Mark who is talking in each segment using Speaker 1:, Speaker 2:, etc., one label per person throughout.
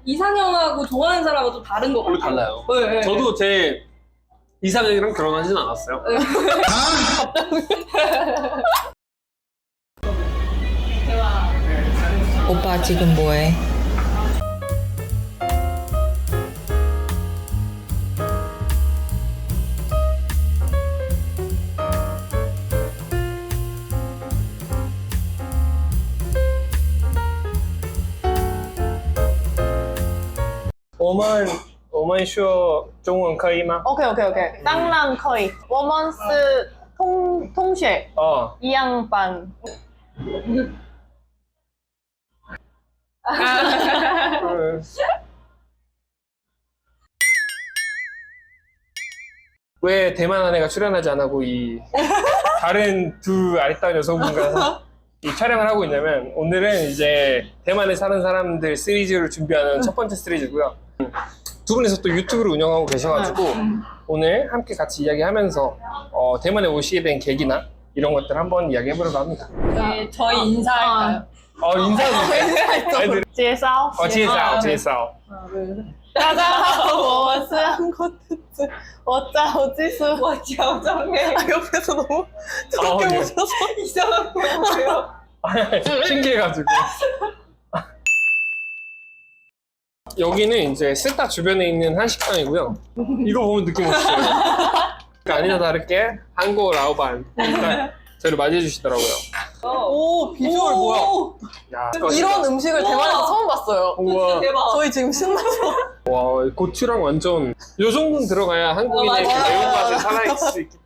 Speaker 1: 이상형하고 좋아하는 사람하고 좀 다른 것
Speaker 2: 별로
Speaker 1: 같아요.
Speaker 2: 달라요.
Speaker 1: 네, 네.
Speaker 2: 저도 제 이상형이랑 결혼하진 않았어요.
Speaker 3: 오빠 지금 뭐해?
Speaker 2: 我们说中文可以吗？
Speaker 4: OK OK OK，当然可以。我们是同学，
Speaker 2: 哦，
Speaker 4: 一样班。
Speaker 2: 왜 대만한 애가 출연하지 안 하고 이 다른 두 아리따운 여성분과 이 촬영을 하고 있냐면, 오늘은 이제 대만에 사는 사람들 시리즈를 준비하는 첫 번째 시리즈고요. 두 분이서 또 유튜브를 운영하고 계셔가지고 오늘 함께 같이 이야기하면서 대만에 오시게 된 계기나 이런 것들 한번 이야기해보려고 합니다.
Speaker 1: 저희 인사할까요?
Speaker 2: 인사해주세요.
Speaker 4: 介绍，
Speaker 2: 介绍介绍。
Speaker 4: 大家好，我是한국 특집，我叫技术，
Speaker 1: 와, 정해.
Speaker 4: 아 옆에서 너무 저렇게
Speaker 2: 네.
Speaker 4: 보셔서
Speaker 1: 이상한 거예요.
Speaker 2: 신기해가지고. 여기는 이제 스타 주변에 있는 한식당이고요. 이거 보면 느낌 오시죠? 그러니까 아니나 다르게 한국 라오반 저희를 맞이해 주시더라고요.
Speaker 4: 오 비주얼 뭐야?
Speaker 2: 야,
Speaker 4: 이런 음식을 대만에서 처음 봤어요.
Speaker 2: 우와.
Speaker 1: 대박.
Speaker 4: 저희 지금 신나서
Speaker 2: 와, 고추랑 완전 요 정도는 들어가야 한국인의 그
Speaker 1: 맞아요.
Speaker 2: 매운맛을 살아있을 수 있기.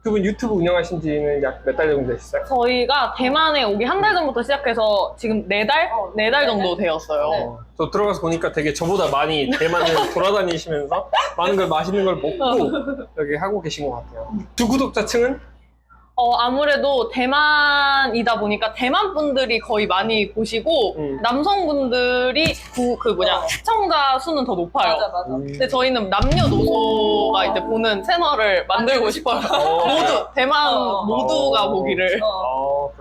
Speaker 2: 두 분 유튜브 운영하신 지는 약 몇 달 정도 되셨어요?
Speaker 4: 저희가 대만에 오기 한 달 전부터 시작해서 지금 4달? 4달 정도 되었어요.
Speaker 2: 저 들어가서 보니까 되게 저보다 많이 대만을 돌아다니시면서 많은 걸 맛있는 걸 먹고 여기 하고 계신 것 같아요. 주 구독자층은?
Speaker 4: 아무래도 대만이다 보니까 대만 분들이 거의 많이 보시고 남성분들이 시청자 수는 더 높아요.
Speaker 1: 맞아.
Speaker 4: 근데 저희는 남녀노소가 이제 보는 채널을 만들고 싶어요. 모두 대만 모두가 보기를.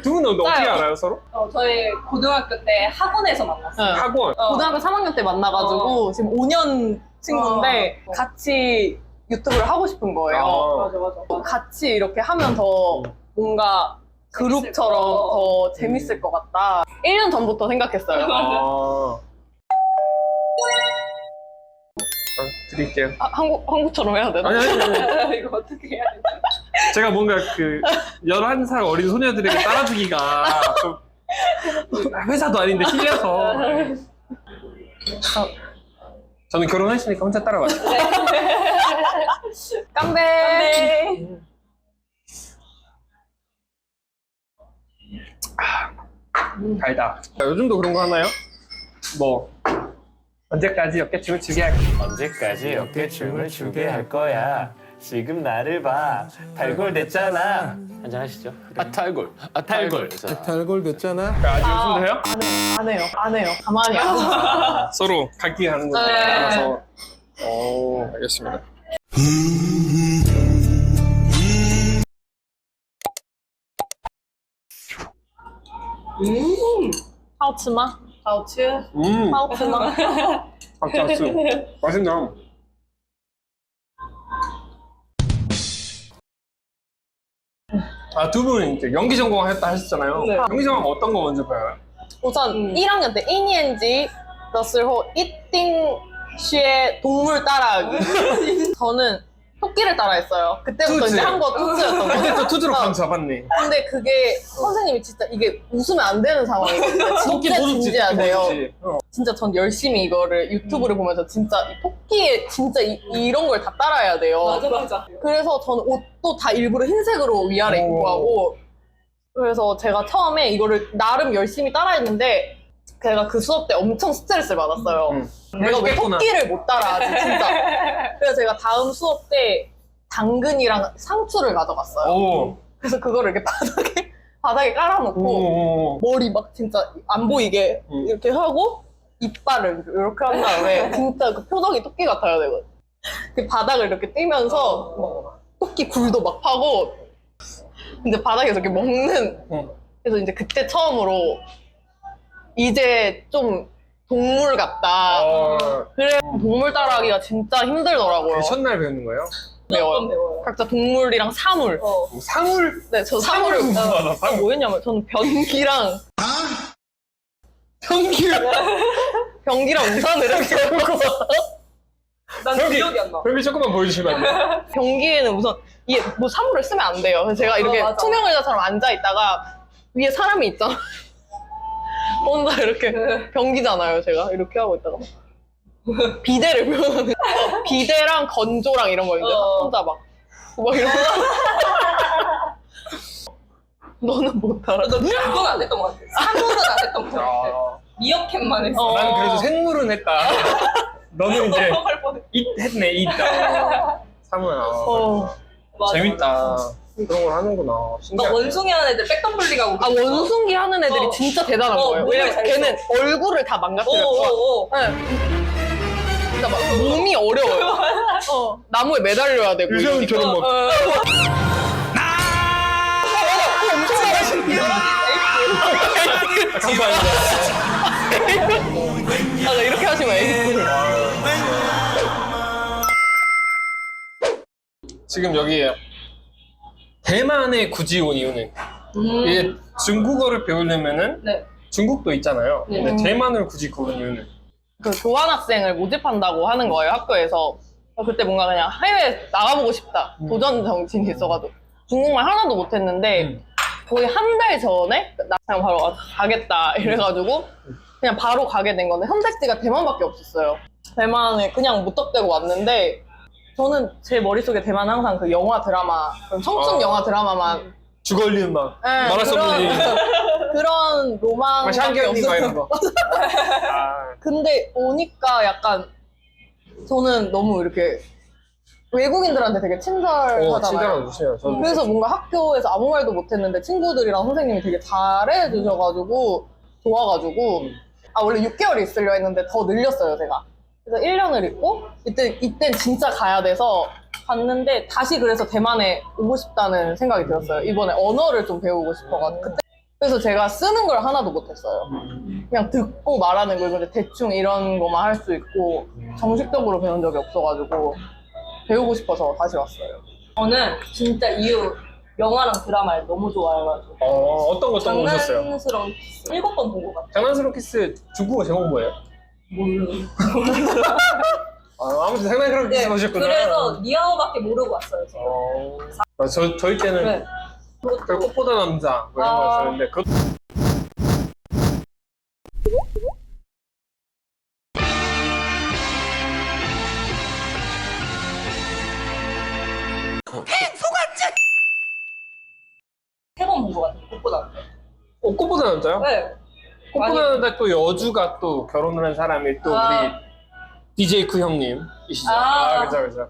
Speaker 2: 두 분은 어떻게
Speaker 4: 짜요.
Speaker 2: 알아요, 서로?
Speaker 1: 저희 고등학교 때 학원에서 만났어요.
Speaker 4: 네.
Speaker 2: 학원.
Speaker 4: 고등학교 3학년 때 만나가지고 지금 5년 친구인데 같이 유튜브를 하고 싶은 거예요.
Speaker 1: 맞아.
Speaker 4: 같이 이렇게 하면 더 뭔가 그룹처럼 더 재밌을 것 같다. 1년 전부터 생각했어요.
Speaker 2: 드릴게요.
Speaker 4: 한국처럼 해야 되나?
Speaker 2: 아니.
Speaker 1: 이거 어떻게 해야 되지?
Speaker 2: 제가 뭔가 그 11살 어린 소녀들에게 따라주기가 좀 회사도 아닌데 실려서. 저는 결혼했으니까 혼자 따라와요.
Speaker 4: 깜배.
Speaker 2: 달다. 요즘도 그런 거 하나요? 뭐 언제까지 어깨춤을 추게 할 거야?
Speaker 5: 언제까지 어깨춤을 추게 할 거야? 지금 나를 봐. 달골 됐잖아. 한잔 하시죠. 탈골. 탈골.
Speaker 6: 달골 됐잖아.
Speaker 2: 아직 웃음도 해요?
Speaker 4: 안 해요. 가만히 안.
Speaker 2: 서로 갈 길 가는 거죠.
Speaker 4: 네.
Speaker 2: 알아서. 알겠습니다.
Speaker 4: 하우츠마? 하우츠?
Speaker 2: 음,
Speaker 4: 하우츠마?
Speaker 2: 박자수. 맛있나? 두 분 이제 연기 전공했다 하셨잖아요.
Speaker 4: 네.
Speaker 2: 연기 전공 어떤 거 먼저 봐요?
Speaker 4: 우선 1학년 때 1年级的时候一定学 동물 따라하기. 저는 토끼를 따라했어요. 그때부터
Speaker 2: 투즈.
Speaker 4: 이제 한 거 투즈였던 거예요.
Speaker 2: 근데 또 투드로 감 잡았네.
Speaker 4: 근데 그게 선생님이 진짜 이게 웃으면 안 되는 상황이거든요. 진짜 진지하세요. 진짜 전 열심히 이거를 유튜브를 보면서 진짜 이 토끼의 진짜 이런 걸 다 따라해야 돼요.
Speaker 1: 맞아.
Speaker 4: 그래서 저는 옷도 다 일부러 흰색으로 위아래 입고 하고, 그래서 제가 처음에 이거를 나름 열심히 따라했는데 제가 그 수업 때 엄청 스트레스를 받았어요. 내가 왜 토끼를 못 따라하지 진짜. 그래서 제가 다음 수업 때 당근이랑 상추를 가져갔어요.
Speaker 2: 오.
Speaker 4: 그래서 그거를 이렇게 바닥에 깔아놓고
Speaker 2: 오.
Speaker 4: 머리 막 진짜 안 보이게 이렇게 하고 이빨을 이렇게 한 다음에 진짜 그 표정이 토끼 같아야 되거든. 그 바닥을 이렇게 뛰면서 막 토끼 굴도 막 파고, 근데 바닥에서 이렇게 먹는. 그래서 이제 그때 처음으로 이제 좀 동물 같다. 그래 동물 따라하기가 진짜 힘들더라고요.
Speaker 2: 첫날 배우는 거예요?
Speaker 4: 배워요.
Speaker 1: 배워요.
Speaker 4: 각자 동물이랑 사물.
Speaker 2: 사물?
Speaker 4: 네, 저 사물을
Speaker 2: 무슨 사물?
Speaker 4: 뭐였냐면 저는 변기랑 변기랑 우산을 이렇게
Speaker 1: 난
Speaker 2: 여기.
Speaker 1: 기억이 안 나.
Speaker 2: 그럼 조금만 보여주시면 안 돼요?
Speaker 4: 변기에는 우선 이게 뭐 사물을 쓰면 안 돼요. 그래서 제가 이렇게
Speaker 1: 맞아.
Speaker 4: 투명 의자처럼 앉아 있다가 위에 사람이 있잖아. 혼자 이렇게 변기잖아요. 제가 이렇게 하고 있다가 비데를 표현하는 비데랑 건조랑 이런 거 이제 혼자 막 이런 거. 너는 못 알아.
Speaker 1: 너 그건 안 했던 것 같아. 사물은 안 했던 것 같아.
Speaker 2: 아,
Speaker 1: 미어캣만 했어.
Speaker 2: 난 그래도 생물은 했다. 너는 이제
Speaker 1: 할 뻔했어.
Speaker 2: 잇 했네, 잇. 사물.
Speaker 1: 맞아,
Speaker 2: 재밌다.
Speaker 1: 맞아.
Speaker 2: 그런 걸 하는구나.
Speaker 1: 나
Speaker 2: 신기하다.
Speaker 1: 원숭이 하는 애들 백덤블링하고.
Speaker 4: 아 원숭이 하는 애들이 진짜 대단한 거예요.
Speaker 1: 몸을
Speaker 4: 왜냐면
Speaker 1: 잘
Speaker 4: 걔는 얼굴을 다 망가뜨렸어.
Speaker 1: 오오오.
Speaker 4: 네. 진짜 막 몸이 어려워요. 나무에 매달려야 되고.
Speaker 2: 유정이처럼 막.
Speaker 4: 엄청 잘하시네요. 맞아 이렇게 하시면 애기.
Speaker 2: 지금 여기 대만에 굳이 온 이유는 이게 중국어를 배우려면은
Speaker 1: 네.
Speaker 2: 중국도 있잖아요.
Speaker 1: 네.
Speaker 2: 근데 대만을 굳이 고른 이유는
Speaker 4: 그 교환학생을 모집한다고 하는 거예요 학교에서. 그때 뭔가 그냥 해외 나가보고 싶다 도전 정신이 있어가지고 중국말 하나도 못했는데 거의 한 달 전에 나 그냥 바로 가겠다 이래가지고 그냥 바로 가게 된 건데 선택지가 대만밖에 없었어요. 대만에 그냥 무턱대고 왔는데 저는 제 머릿속에 대만 항상 그 영화 드라마 그런 청춘 영화 드라마만
Speaker 2: 주걸리는 막
Speaker 4: 네,
Speaker 2: 말할 수 없는
Speaker 4: 그런 로망밖에
Speaker 2: 샹겨인가 이런
Speaker 4: 없어요.
Speaker 2: 거. 아,
Speaker 4: 근데 오니까 약간 저는 너무 이렇게 외국인들한테 되게 친절하잖아요.
Speaker 2: 친절한 주시네요. 저도
Speaker 4: 그래서 뭔가 학교에서 아무 말도 못했는데 친구들이랑 선생님이 되게 잘해주셔가지고 좋아가지고 원래 6개월 있으려 했는데 더 늘렸어요 제가. 그래서 1년을 있고 이땐 진짜 가야 돼서 갔는데 다시 그래서 대만에 오고 싶다는 생각이 들었어요. 이번에 언어를 좀 배우고 싶어가지고 그때 그래서 제가 쓰는 걸 하나도 못했어요. 그냥 듣고 말하는 걸 근데 대충 이런 거만 할 수 있고 정식적으로 배운 적이 없어가지고 배우고 싶어서 다시 왔어요.
Speaker 1: 저는 진짜 이후 영화랑 드라마를 너무 좋아해가지고.
Speaker 2: 어떤 거 보셨어요?
Speaker 1: 장난스러운 키스 7번 본 것 같아.
Speaker 2: 장난스러운 키스 중국어 제목 뭐예요?
Speaker 1: 몰라.
Speaker 2: 아무튼 장난스러운 키스 보셨구나.
Speaker 1: 그래서 니아오밖에 모르고 왔어요 지금.
Speaker 2: 저희 때는
Speaker 1: 네.
Speaker 2: 그 꽃보다 남자 뭐 이런 거였었는데 그
Speaker 1: 세 번 본 것 같아요. 꽃보다.
Speaker 2: 꽃보다 남자요?
Speaker 1: 네.
Speaker 2: 꽃보다 남자 또 여주가 또 결혼을 한 사람이 또 우리 DJ 쿠 형님이시죠? 그죠.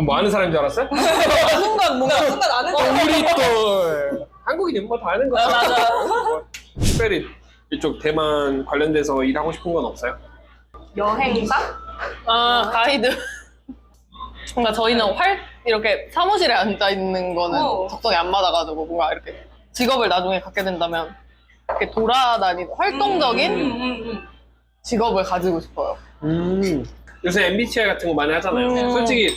Speaker 2: 뭐 아는 사람인 줄 알았어요?
Speaker 1: 순간 아는 거.
Speaker 2: 우리 또 한국인이 뭐 다 아는 거죠.
Speaker 1: 맞아.
Speaker 2: 뭐, 특별히 이쪽 대만 관련돼서 일하고 싶은 건 없어요?
Speaker 1: 여행사?
Speaker 4: 가이드. 뭔가 저희는 이렇게 사무실에 앉아 있는 거는 적성이 안 맞아가지고 뭔가 이렇게 직업을 나중에 갖게 된다면 이렇게 돌아다니는 활동적인 직업을 가지고 싶어요.
Speaker 2: 요새 MBTI 같은 거 많이 하잖아요. 솔직히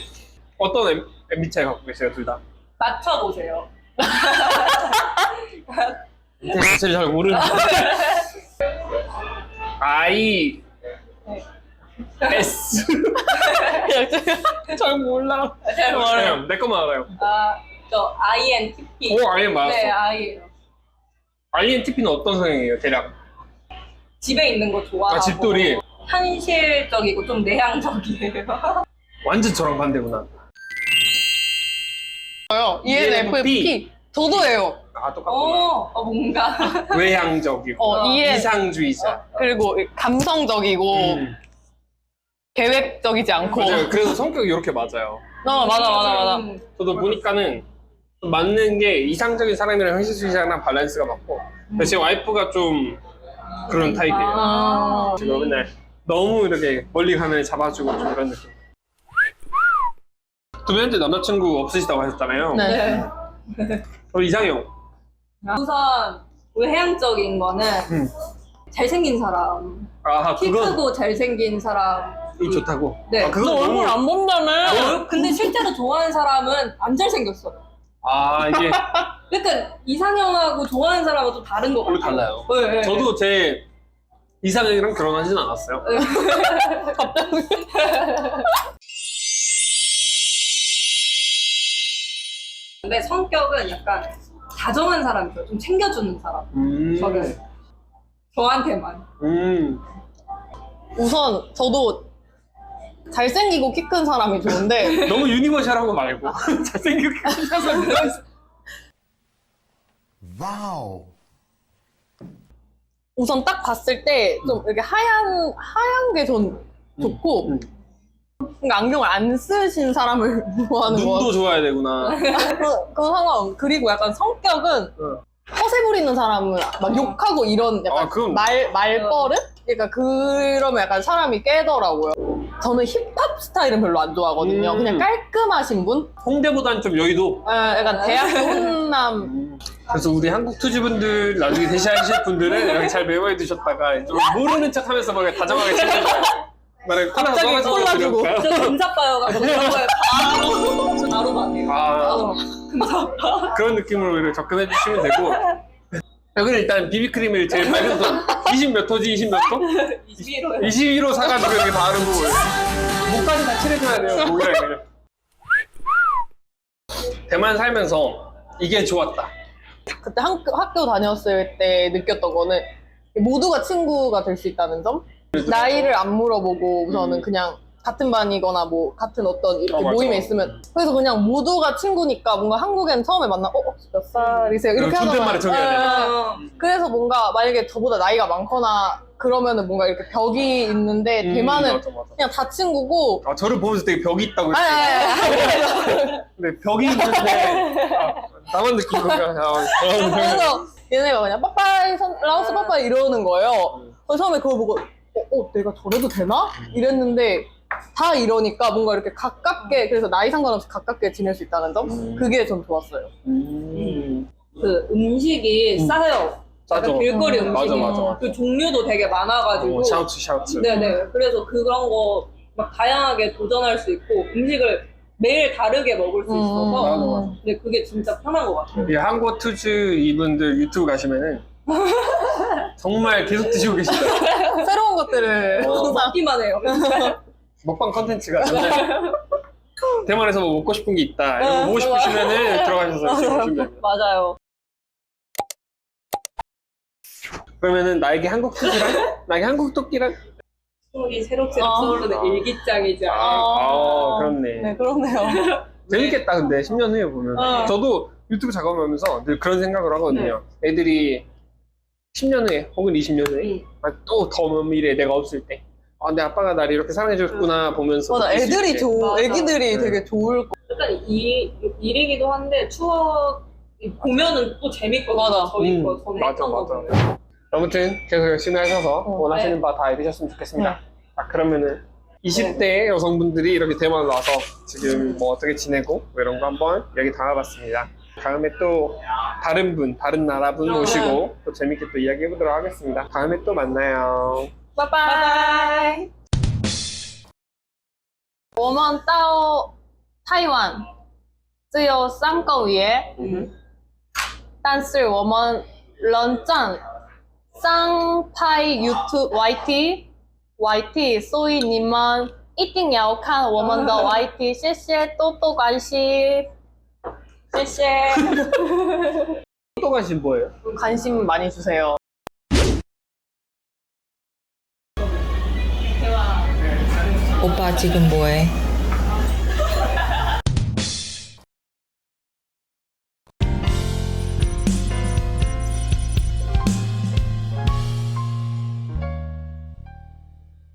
Speaker 2: 어떤 MBTI 갖고 계세요, 둘 다?
Speaker 1: 맞춰보세요.
Speaker 2: 제일 잘 모르는데. I, S.
Speaker 4: 잘 몰라.
Speaker 2: 내 것만 알아요.
Speaker 1: 저 INTP.
Speaker 2: 오, IN 맞았어.
Speaker 1: 네, I.
Speaker 2: INTP는 어떤 성향이에요, 대략?
Speaker 1: 집에 있는 거 좋아하고.
Speaker 2: 집돌이.
Speaker 1: 현실적이고 좀 내향적이에요.
Speaker 2: 완전 저랑 반대구나.
Speaker 4: 저요. ENFP. 저도예요.
Speaker 2: 똑같구나.
Speaker 1: 뭔가.
Speaker 2: 외향적이고. 이상주의자.
Speaker 4: 그리고 감성적이고 계획적이지 않고.
Speaker 2: 맞아요. 그래서 성격이 이렇게 맞아요.
Speaker 4: 맞아.
Speaker 2: 저도 보니까는 좀 맞는 게 이상적인 사람이랑 현실주의자랑 밸런스가 맞고 제 와이프가 좀 그런 타입이에요. 지금 맨날 너무 이렇게 멀리 가면 잡아주고 좀 그런 느낌. 두 분한테 남자친구 없으시다고 하셨잖아요.
Speaker 4: 네.
Speaker 2: 이상형.
Speaker 1: 우선 외향적인 거는 잘생긴 사람,
Speaker 2: 아,
Speaker 1: 키
Speaker 2: 그건
Speaker 1: 크고 잘생긴 사람.
Speaker 2: 이 좋다고.
Speaker 1: 네.
Speaker 2: 아, 그건
Speaker 4: 너 얼굴
Speaker 2: 너무.
Speaker 4: 안 본다며?
Speaker 1: 근데 실제로 좋아하는 사람은 안 잘생겼어.
Speaker 2: 아, 이게
Speaker 1: 그러니까 이상형하고 좋아하는 사람은 좀 다른 거
Speaker 2: 별로
Speaker 1: 같아요.
Speaker 2: 달라요.
Speaker 1: 네, 네,
Speaker 2: 저도 제 이상형이랑 결혼하진 않았어요.
Speaker 1: 근데 성격은 약간 다정한 사람이죠. 좀 챙겨주는 사람. 저는 저한테만.
Speaker 4: 우선 저도 잘생기고 키 큰 사람이 좋은데
Speaker 2: 너무 유니버셜한 거 말고 잘생기게 하셔서 누가 있어.
Speaker 4: 우선 딱 봤을 때 좀 이렇게 하얀 게 전 좋고 그러니까 안경을 안 쓰신 사람을 좋아하는 거
Speaker 2: 눈도 좋아야 되구나.
Speaker 4: 그건 상관없. 그리고 약간 성격은
Speaker 2: 응.
Speaker 4: 허세 부리는 사람은 막 욕하고 이런 약간
Speaker 2: 아, 그건-
Speaker 4: 말버릇? 그러니까 그러면 약간 사람이 깨더라고요. 저는 힙합 스타일은 별로 안 좋아하거든요. 그냥 깔끔하신 분?
Speaker 2: 홍대보단 좀 여의도.
Speaker 4: 약간 대학교 훈남.
Speaker 2: 그래서 우리 한국 투지분들 나중에 대시하실 분들은 이렇게 잘 메모해 두셨다가 좀 모르는 척하면서 막 다정하게 챙겨줘요. 말해
Speaker 4: 갑자기 콜라 주고.
Speaker 1: 저 금사빠여가지고 그런 거에 바로 받네요.
Speaker 2: 아,
Speaker 1: 금사빠.
Speaker 2: 그런 느낌으로 이렇게 접근해 주시면 되고. 여기는 일단 비비크림을 제일 밝은 톤 20 몇 호지 20 몇 호?
Speaker 1: 21호요.
Speaker 2: 21호 사가지고 이렇게 바르고 목까지 다 칠해줘야 돼요. 목이랑 그냥. 대만 살면서 이게 좋았다.
Speaker 4: 그때 학교 다녔을 때 느꼈던 거는 모두가 친구가 될 수 있다는 점? 나이를 안 물어보고 우선은 그냥 같은 반이거나 뭐 같은 어떤 이렇게
Speaker 2: 맞아.
Speaker 4: 모임에 있으면 그래서 그냥 모두가 친구니까 뭔가 한국엔 처음에 만나 몇 살이세요? 이렇게
Speaker 2: 존댓말을 정해야 돼.
Speaker 4: 그래서 뭔가 만약에 저보다 나이가 많거나 그러면은 뭔가 이렇게 벽이 있는데 대만은
Speaker 2: 맞아.
Speaker 4: 그냥 다 친구고
Speaker 2: 아, 저를 보면서 되게 벽이 있다고
Speaker 4: 아니,
Speaker 2: 했어요. 근데 벽이 있는데 나만 느낀 건가?
Speaker 4: 그래서 얘네가 그냥 빠빠이 라오스 빠빠이 이러는 거예요. 그래서 처음에 그걸 보고 내가 저래도 되나? 이랬는데 다 이러니까 뭔가 이렇게 가깝게 그래서 나이 상관없이 가깝게 지낼 수 있다는 점? 그게 전 좋았어요.
Speaker 1: 그 음식이 싸요.
Speaker 2: 싸죠.
Speaker 1: 약간 길거리
Speaker 2: 맞아,
Speaker 1: 음식이.
Speaker 2: 맞아.
Speaker 1: 그 종류도 되게 많아가지고.
Speaker 2: 샤우츠.
Speaker 1: 네네. 그래서 그런 거 막 다양하게 도전할 수 있고 음식을 매일 다르게 먹을 수 있어서.
Speaker 2: 맞아.
Speaker 1: 근데 그게 진짜 편한 것 같아요.
Speaker 2: 이 한국 투즈 이분들 유튜브 가시면은 정말 계속 드시고 계시다.
Speaker 4: 새로운 것들을 항상
Speaker 1: 먹기만 해요.
Speaker 2: 먹방 컨텐츠가 진짜 대만에서 뭐 먹고 싶은 게 있다. 이런 거 보고 싶으시면은 들어가셔서 이렇게 보시면 됩니다.
Speaker 1: 맞아요.
Speaker 2: 그러면은 나에게 한국 투즈랑 나에게 한국 토끼랑
Speaker 1: 추억이 새록새록 떠오르는 일기장이죠.
Speaker 2: 그렇네.
Speaker 4: 네 그러네요.
Speaker 2: 재밌겠다 근데 10년 후에 보면 저도 유튜브 작업하면서 늘 그런 생각을 하거든요. 애들이 10년 후에 혹은 20년 후에 또 더 먼 미래에 내가 없을 때 내 아빠가 나를 이렇게 사랑해줬구나 보면서
Speaker 4: 맞아
Speaker 2: 느낄 수
Speaker 4: 애들이
Speaker 2: 있게.
Speaker 1: 맞아.
Speaker 4: 애기들이
Speaker 2: 네.
Speaker 4: 되게 좋을 거.
Speaker 1: 약간 일이기도 한데 추억 보면은 또 재밌거든요.
Speaker 4: 맞아.
Speaker 1: 저희 거 전에
Speaker 2: 맞아,
Speaker 1: 했던 거
Speaker 2: 맞아.
Speaker 1: 보면.
Speaker 2: 아무튼 계속 열심히 하셔서 원하시는
Speaker 1: 네.
Speaker 2: 바 다 이루셨으면 좋겠습니다. 자, 그러면은 20대 여성분들이 이렇게 대만을 와서 지금 뭐 어떻게 지내고 뭐 이런 거 한번 얘기 담아봤습니다. 다음에 또 다른 나라 분 오시고 또 재밌게 또 이야기해보도록 하겠습니다. 다음에 또 만나요.
Speaker 4: 拜拜。我们到台湾只有3个月，但是我们认真上拍 YouTube YT，所以你们一定要看我们的 YT，谢谢，多多关心，谢谢，
Speaker 2: 또 관심 뭐예요?
Speaker 4: 관심 많이 주세요.
Speaker 3: 오빠 지금 뭐해?